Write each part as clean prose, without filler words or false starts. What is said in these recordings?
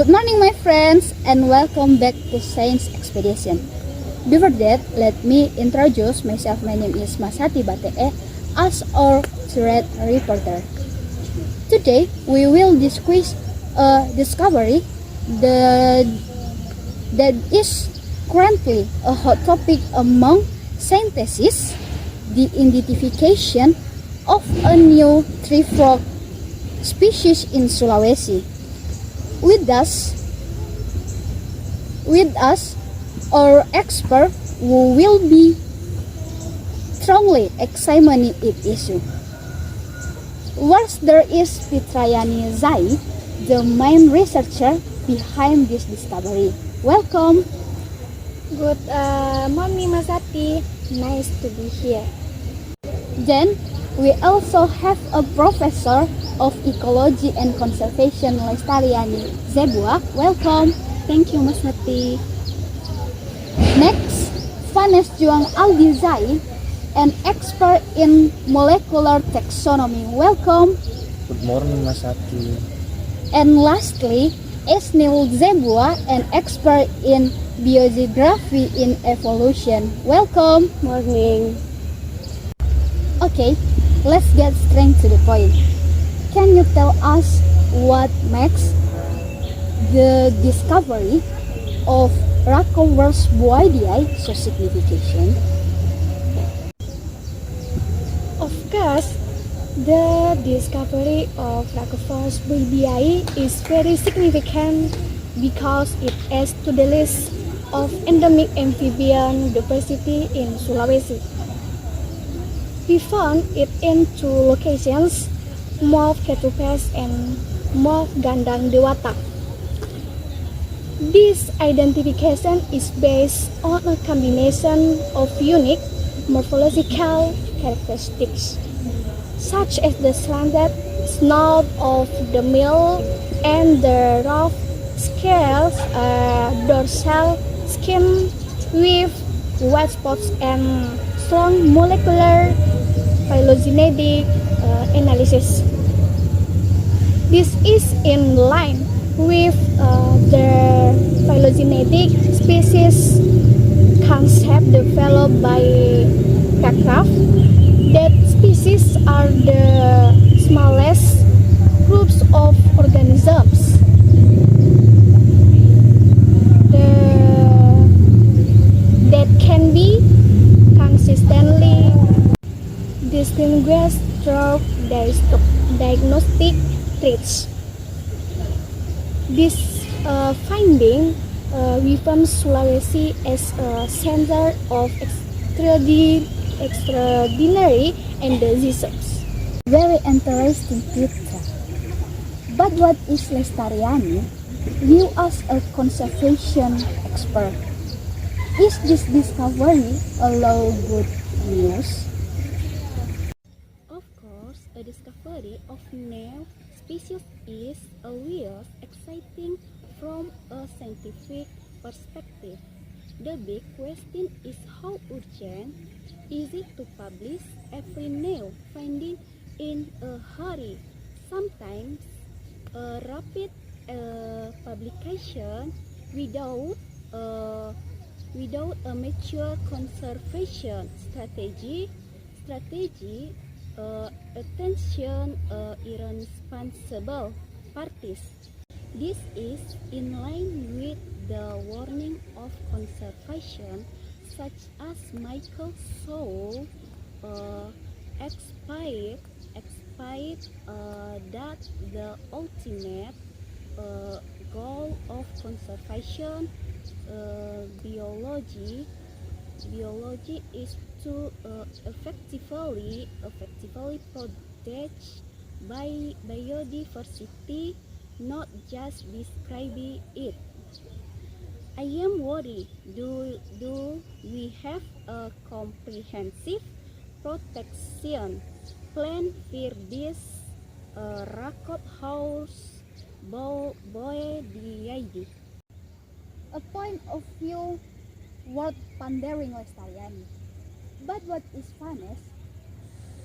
Good morning, my friends, and welcome back to Science Expedition. Before that, let me introduce myself. My name is Masati Batee, as our thread reporter. Today, we will discuss a discovery that is currently a hot topic among scientists: the identification of a new tree frog species in Sulawesi. With us, our expert who will be strongly examining it issue. First, there is Fitrayani Zai, the main researcher behind this discovery. Welcome. Good morning, Masati. Nice to be here. Then, we also have a professor of ecology and conservation, Lestariani Zebua. Welcome. Thank you, Masati. Next, Vanes Juang Aldizai, an expert in molecular taxonomy. Welcome. Good morning, Masati. And lastly, Esnil Zebua, an expert in biogeography in evolution. Welcome. Morning. Okay, let's get straight to the point. Can you tell us what makes the discovery of Raccover's boidiae so significant? Of course, the discovery of Raccover's boidiae is very significant because it adds to the list of endemic amphibian diversity in Sulawesi. We found it in two locations, Morph Ketupes and Morph Gandang Dewata. This identification is based on a combination of unique morphological characteristics, such as the slanted snout of the male and the rough scales dorsal skin with white spots and strong molecular phylogenetic analysis. This is in line with the phylogenetic species concept developed by Petrov, that species are the smallest groups of organisms that can be consistently distinguished through diagnostic traits. This finding affirms Sulawesi as a center of extraordinary endemisms. Very interesting, Fitra. But what is Lestariani? You as a conservation expert, is this discovery a good news? Of course, a discovery of new species is always exciting from a scientific perspective. The big question is how urgent is it to publish every new finding in a hurry? Sometimes a rapid publication without a mature conservation strategy attention irresponsible parties. This is in line with the warning of conservation, such as Michael Saul expired that the ultimate goal of conservation biology is to effectively protect biodiversity, not just describing it. I am worried. Do we have a comprehensive protection plan for this Raccover's boidiae? A point of view worth pondering, Lestariani. But what is Vanes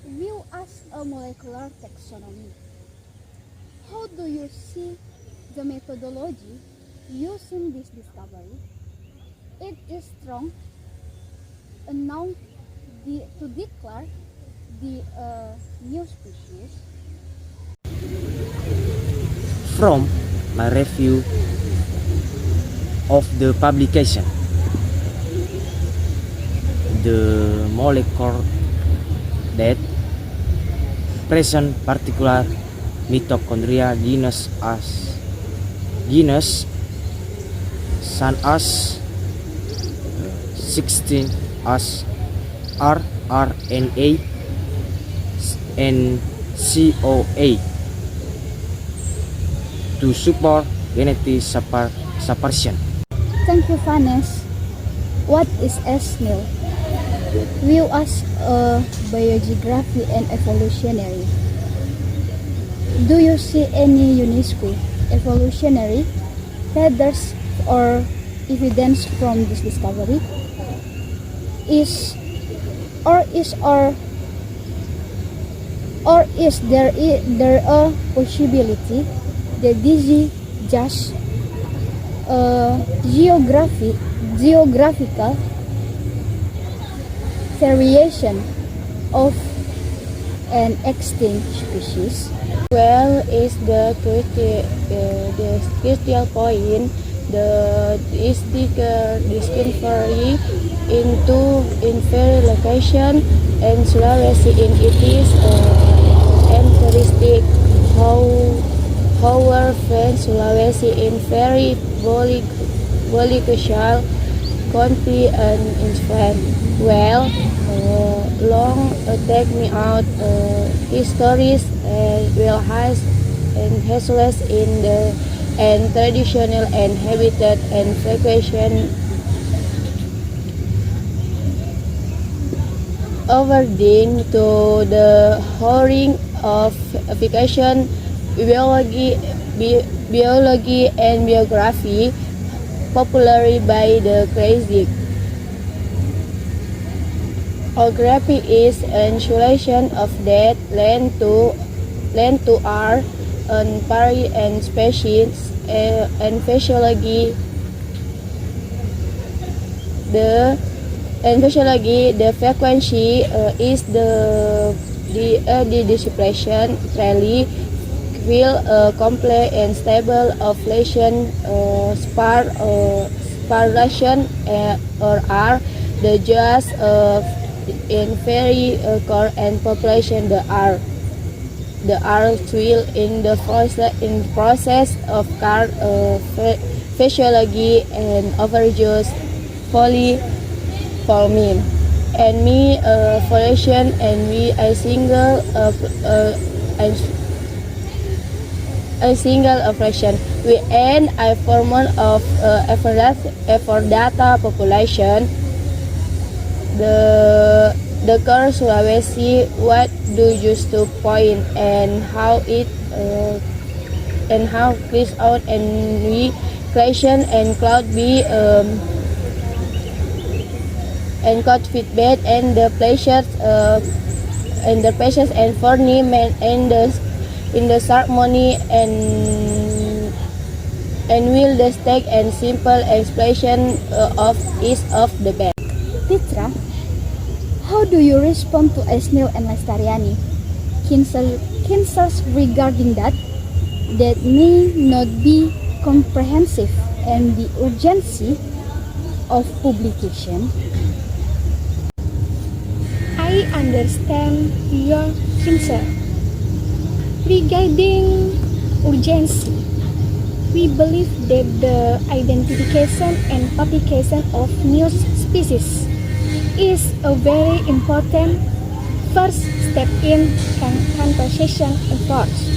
view as a molecular taxonomy? How do you see the methodology used in this discovery, it is strong enough to declare the new species. From my review of the publication, the molecule that present particular mitochondria genus such as 16 as rRNA and CoA to support genetic suppression. Thank you, Vanessa. What is SNIL? View as a biogeography and evolutionary. Do you see any UNESCO evolutionary feathers or evidence from this discovery? Is there a possibility that this is just a geographical variation of an extinct species? Well, is the critical point. The discovery in very location and Sulawesi in it is interesting how our friend Sulawesi in very volatile country and influence. Well, long take me out histories will has and hassles in the and traditional and habitat and frequentation overdone to the hoarding of application biology and biography popularly by the crazy. Geography is an isolation of that land to our and pari and species and physiology the frequency is the dispersion rarely will complex and stable ovulation sparation or are the just in very core and population the earth will in the process of physiology and overuse polyforming and me formation and we a single operation we and a formation of effort data population the core Sulawesi, what do you to point and how it and how clears out and we creation and cloud be and cloud feedback and the pleasures and for name and in the ceremony and will the stake and simple explanation of each of the band. Fitra, how do you respond to Esnil and Lestariani concerns regarding that may not be comprehensive and the urgency of publication? I understand your concern. Regarding urgency, we believe that the identification and publication of new species is a very important first step in conservation efforts.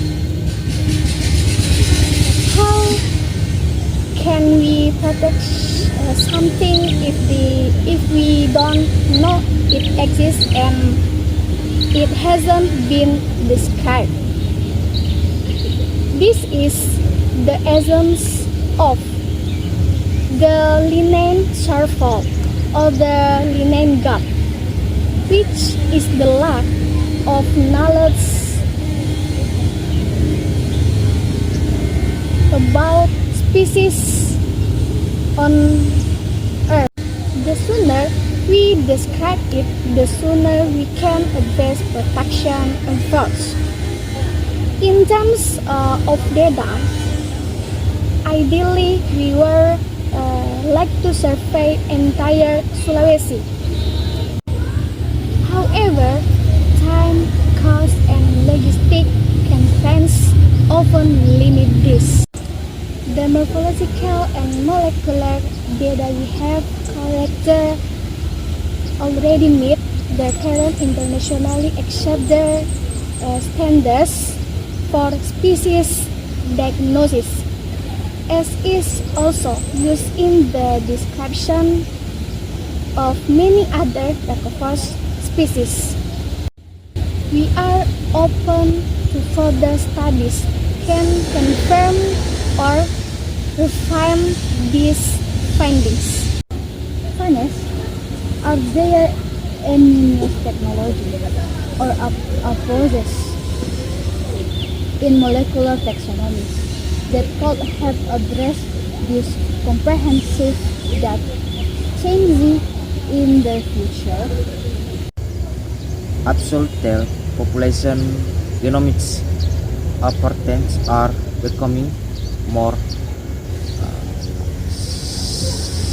How can we protect something if we don't know it exists and it hasn't been described? This is the essence of the Linnaean survival or the Linnaean gap, which is the lack of knowledge about species on Earth. The sooner we describe it, the sooner we can address protection efforts. In terms of data, ideally we were like to survey entire Sulawesi. However, time, cost, and logistic constraints often limit this. The morphological and molecular data we have collected already meet the current internationally accepted standards for species diagnosis, as is also used in the description of many other Rhacopus species. We are open to further studies can confirm or refine these findings. Fairness, are there any new technology or approaches in molecular taxonomy that could have addressed this comprehensive data changing in the future? Absolute population genomics approaches are becoming more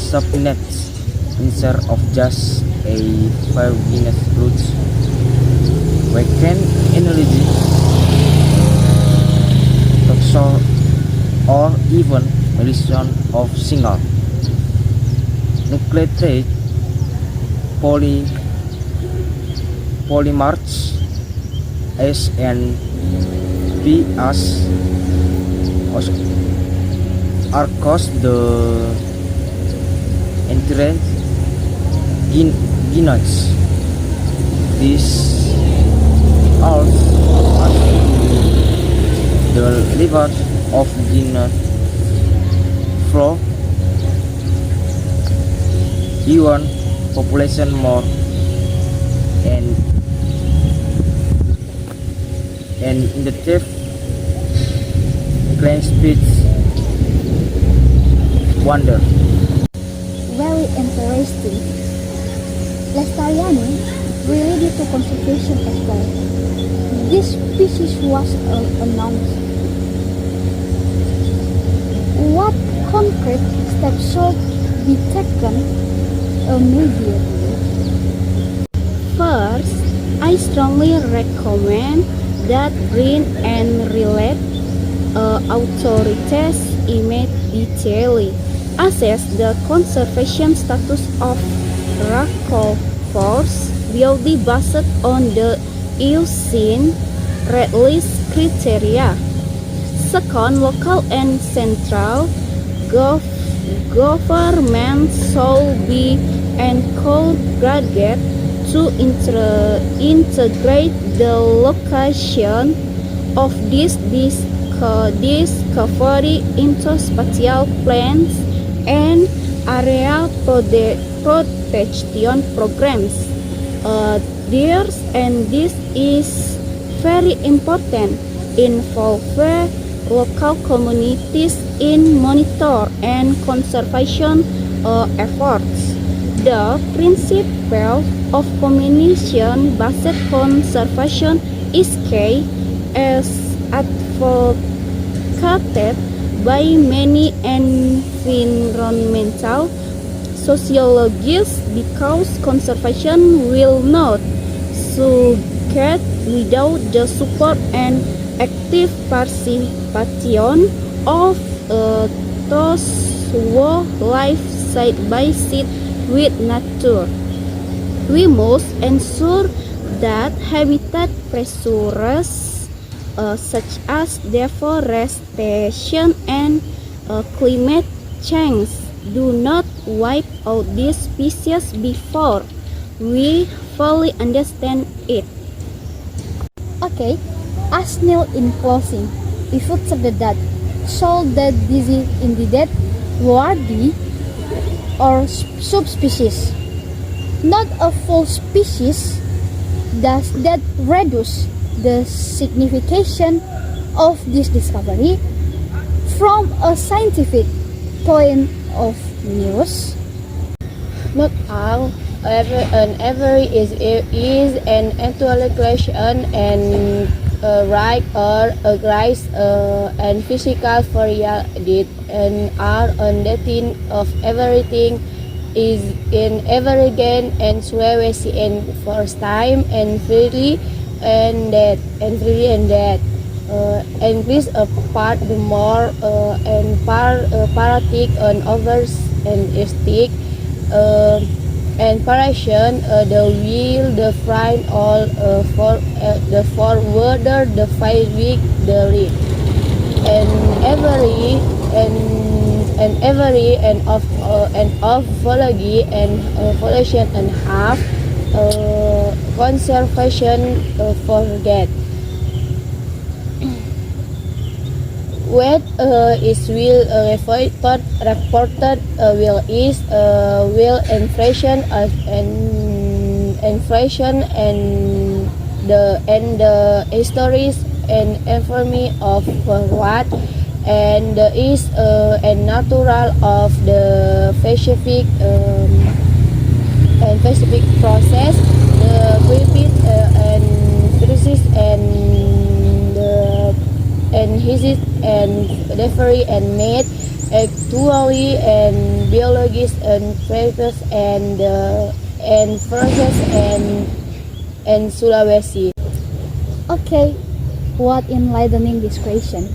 subnet instead of just a five-minute route. We can analogy toxo or even medicine of single nucleotide polymers S and P as are caused the entrance genomes. This also the liver of genome flow even population more and in the tip claim speeds wonder. Very interesting. Lestariani related to conservation as well. This species was announced. What concrete steps should be taken immediately? First, I strongly recommend that green and related authorities immediately assess the conservation status of Rhacopus beauty based on the EUCIN red list criteria. Second, local and central government should be encouraged to integrate the location of this discovery into spatial plans and area protection programs. This is very important. Involve local communities in monitor and conservation efforts. The principle of community-based conservation is key, as advocated by many environmental sociologists, because conservation will not succeed without the support and active participation of those who live side by side with nature. We must ensure that habitat pressures such as deforestation and climate change do not wipe out these species before we fully understand it. Okay, as Neil in closing, we should say that should the disease indeed worthy or subspecies, not a full species, does that reduce the signification of this discovery? From a scientific point of view, Not all, every is an intellectual and right or agrees and physical variety and are undating of everything is in every gain and Sulawesi and first time and freely and that and please apart the more and paratic and others and stick and paration the will the friend all for the forwarder the 5 week the read and every and of phology and evolution and half conservation forget what is will reported will is will inflation inflation and the histories and infamy of what and is and natural of the specific and specific process the repeat and crisis and the and his and delivery and made actually and biologists and practice and process and Sulawesi. Okay, what enlightening this question.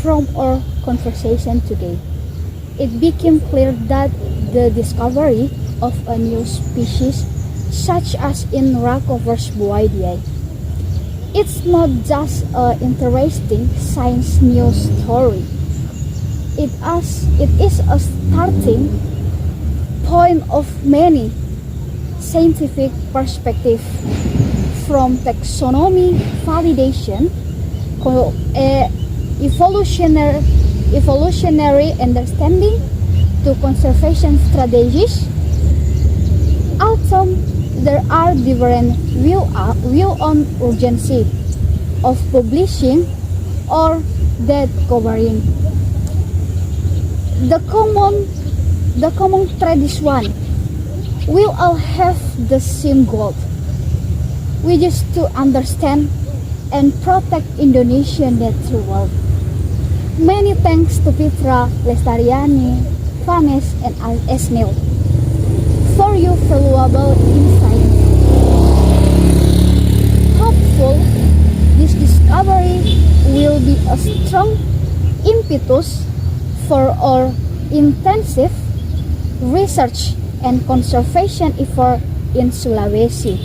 From our conversation today, it became clear that the discovery of a new species, such as in Raccover's Boidiae, it's not just an interesting science news story. It is a starting point of many scientific perspectives, from taxonomy validation, evolutionary understanding to conservation strategies. Although there are different view on urgency of publishing or that covering. The common thread is one. We all have the same goal, which is to understand and protect Indonesian natural world. Many thanks to Petra Lestariani, Vanes, and Esnil for your valuable insight. Hopeful this discovery will be a strong impetus for our intensive research and conservation effort in Sulawesi.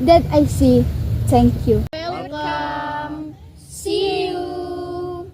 That I see. Thank you. Welcome. See you.